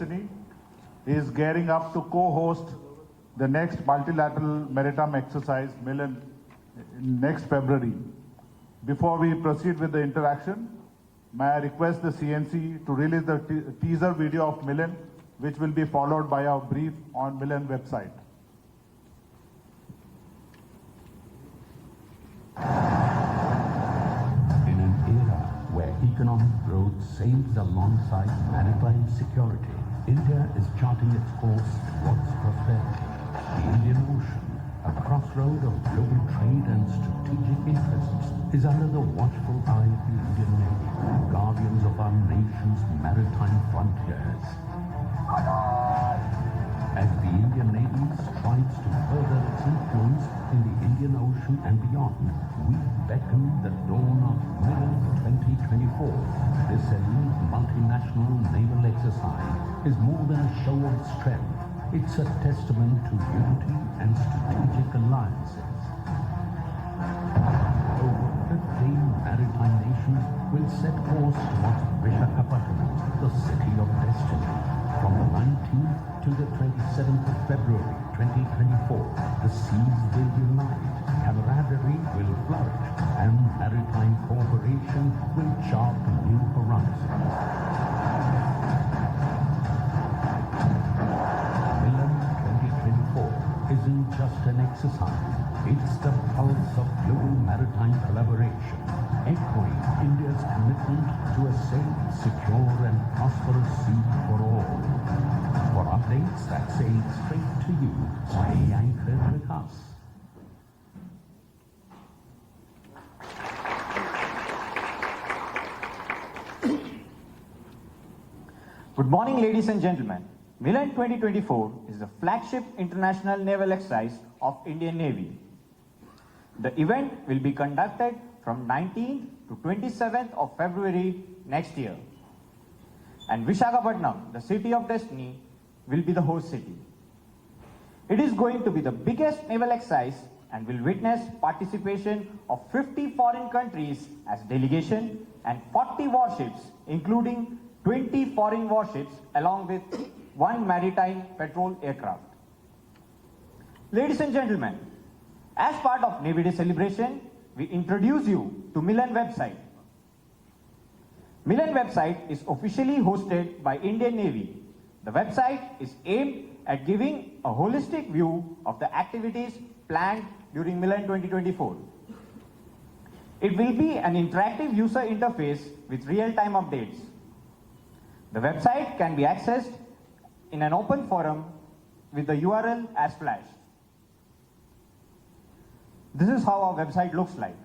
Destiny is gearing up to co-host the next multilateral maritime exercise, Milan, next February. Before we proceed with the interaction, may I request the CNC to release the teaser video of Milan, which will be followed by a brief on Milan website. In an era where economic growth sails alongside maritime security, India is charting its course towards prosperity. The Indian Ocean, a crossroad of global trade and strategic interests, is under the watchful eye of the Indian Navy, guardians of our nation's maritime frontiers. As the Indian Navy strives to further its influence in the Indian Ocean and beyond, we beckon the dawn of Milan 2024. This elite multinational naval exercise is more than a show of strength. It's a testament to unity and strategic alliances. Over 15 maritime nations will set course towards Visakhapatnam, the city of destiny. From the 19th to the 27th of February 2024, the seas will unite, camaraderie will flourish, and maritime cooperation will chart new horizons. Milan 2024 isn't just an exercise, it's the pulse of global maritime collaboration, echoing India's commitment to a safe, secure and prosperous sea for all. For updates that sail straight to you, stay anchored with us. Good morning, ladies and gentlemen. Milan 2024 is the flagship international naval exercise of Indian Navy. The event will be conducted from 19th to 27th of February next year. And Visakhapatnam, the city of destiny, will be the host city. It is going to be the biggest naval exercise and will witness participation of 50 foreign countries as delegation and 40 warships, including 20 foreign warships along with 1 maritime patrol aircraft. Ladies and gentlemen, as part of Navy Day celebration, we introduce you to Milan website. Milan website is officially hosted by Indian Navy. The website is aimed at giving a holistic view of the activities planned during Milan 2024. It will be an interactive user interface with real-time updates. The website can be accessed in an open forum with the URL as flashed. This is how our website looks like.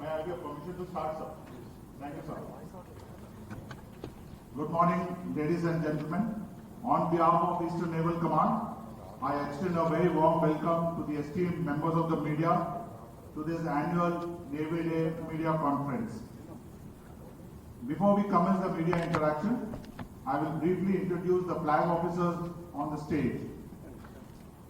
May I have your permission to start, sir? Thank you, sir. Good morning, ladies and gentlemen. On behalf of Eastern Naval Command, I extend a very warm welcome to the esteemed members of the media to this annual Navy Day Media Conference. Before we commence the media interaction, I will briefly introduce the flag officers on the stage.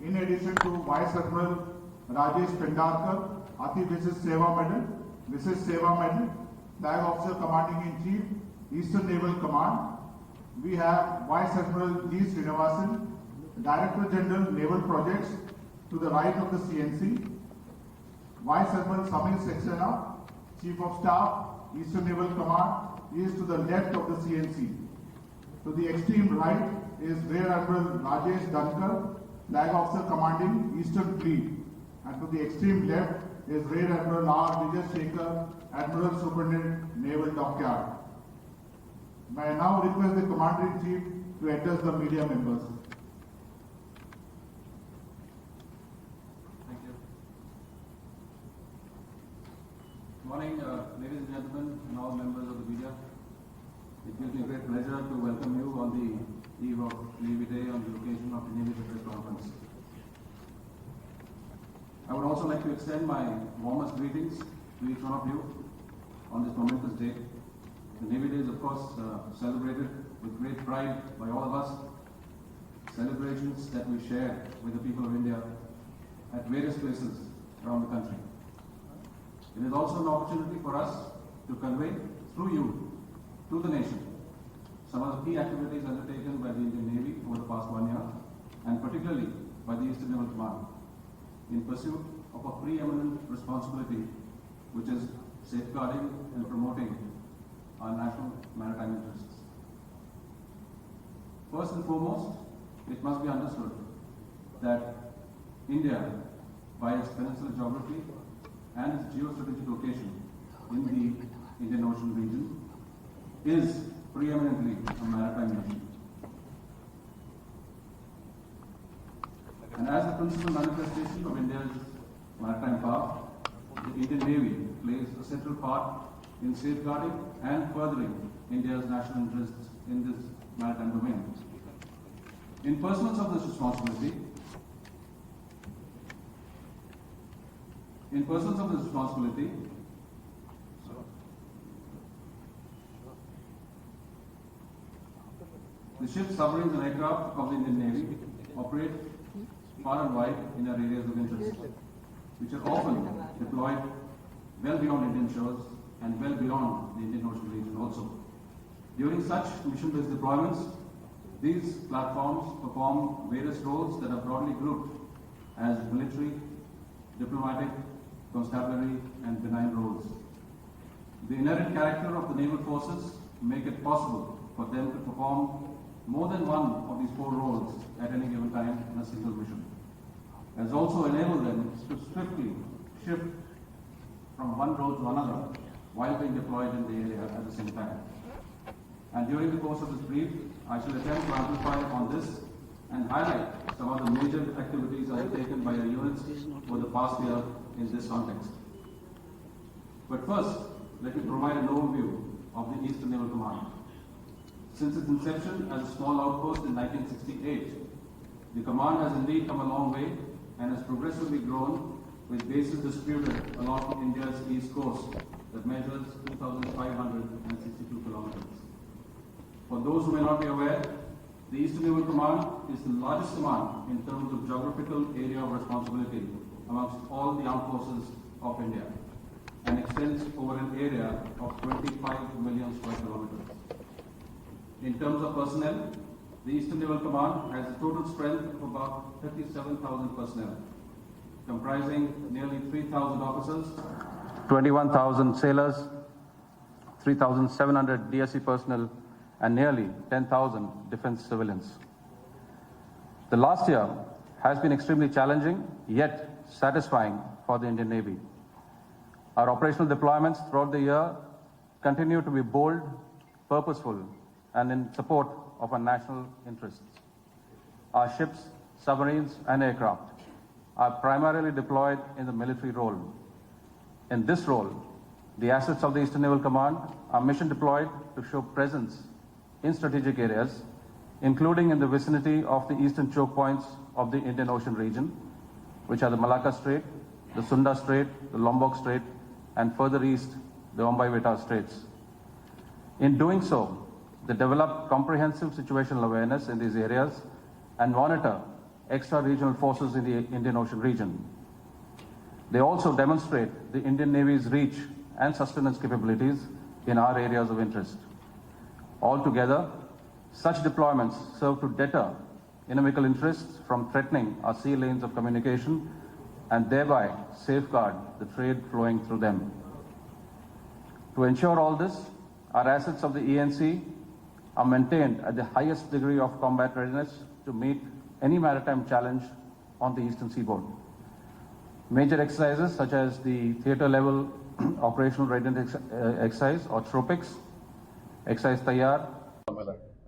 In addition to Vice Admiral Rajesh Pendarkar, Ati Visis Seva Medal, Visis Seva Medal, Flag Officer Commanding-in-Chief, Eastern Naval Command, we have Vice Admiral G. Srinivasan, Director General Naval Projects, to the right of the CNC, Vice Admiral Samir Saxena, Chief of Staff, Eastern Naval Command, is to the left of the CNC. To the extreme right is Rear Admiral Rajesh Dhankar, Flag Officer commanding Eastern Fleet. And to the extreme left is Rear Admiral R. Vijay Shekhar, Admiral Superintendent, Naval Dockyard. May I now request the Commander-in-Chief to address the media members. Thank you. Good morning, ladies and gentlemen, and all members of the media. It gives me great pleasure to welcome you on the eve of Navy Day on the occasion of the Navy Press Conference. I would also like to extend my warmest greetings to each one of you on this momentous day. The Navy Day is, of course, celebrated with great pride by all of us. Celebrations that we share with the people of India at various places around the country. It is also an opportunity for us to convey through you to the nation some of the key activities undertaken by the Indian Navy over the past 1 year, and particularly by the Eastern Naval Command, in pursuit of a preeminent responsibility, which is safeguarding and promoting our national maritime interests. First and foremost, it must be understood that India, by its peninsular geography and its geostrategic location in the Indian Ocean region, is preeminently a maritime nation. And as the principal manifestation of India's maritime power, the Indian Navy plays a central part in safeguarding and furthering India's national interests in this maritime domain. In pursuance of this responsibility, the ships, submarines and aircraft of the Indian Navy operate far and wide in our areas of interest, which are often deployed well beyond Indian shores and well beyond the Indian Ocean region also. During such mission-based deployments, these platforms perform various roles that are broadly grouped as military, diplomatic, constabulary and benign roles. The inherent character of the naval forces make it possible for them to perform more than one of these 4 roles at any given time in a single mission, as also enable them to swiftly shift from one role to another while being deployed in the area at the same time. And during the course of this brief, I shall attempt to amplify on this and highlight some of the major activities undertaken by our units over the past year in this context. But first, let me provide an overview of the Eastern Naval Command. Since its inception as a small outpost in 1968, the command has indeed come a long way and has progressively grown with bases distributed along India's east coast that measures 2,562 kilometers. For those who may not be aware, the Eastern Naval Command is the largest command in terms of geographical area of responsibility amongst all the armed forces of India and extends over an area of 25 million square kilometers. In terms of personnel, the Eastern Naval Command has a total strength of about 37,000 personnel, comprising nearly 3,000 officers, 21,000 sailors, 3,700 DSC personnel, and nearly 10,000 defense civilians. The last year has been extremely challenging, yet satisfying for the Indian Navy. Our operational deployments throughout the year continue to be bold, purposeful, and in support of our national interests. Our ships, submarines, and aircraft are primarily deployed in the military role. In this role, the assets of the Eastern Naval Command are mission deployed to show presence in strategic areas, including in the vicinity of the eastern choke points of the Indian Ocean region, which are the Malacca Strait, the Sunda Strait, the Lombok Strait, and further east, the Mumbai-Vietnam Straits. In doing so, they develop comprehensive situational awareness in these areas and monitor extra-regional forces in the Indian Ocean region. They also demonstrate the Indian Navy's reach and sustenance capabilities in our areas of interest. Altogether, such deployments serve to deter inimical interests from threatening our sea lanes of communication and thereby safeguard the trade flowing through them. To ensure all this, our assets of the ENC are maintained at the highest degree of combat readiness to meet any maritime challenge on the eastern seaboard. Major exercises such as the theatre level operational readiness exercise or tropics, exercise Tayyar,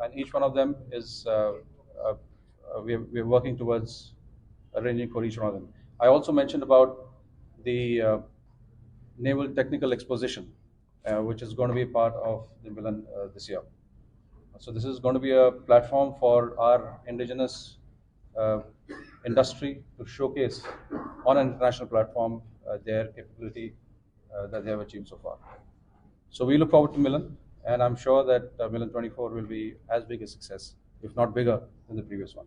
and each one of them is we're working towards arranging for each one of them. I also mentioned about the Naval Technical Exposition, which is going to be part of the Milan this year. So this is going to be a platform for our indigenous industry to showcase on an international platform their capability that they have achieved so far. So we look forward to Milan, and I'm sure that Milan 24 will be as big a success, if not bigger, than the previous one.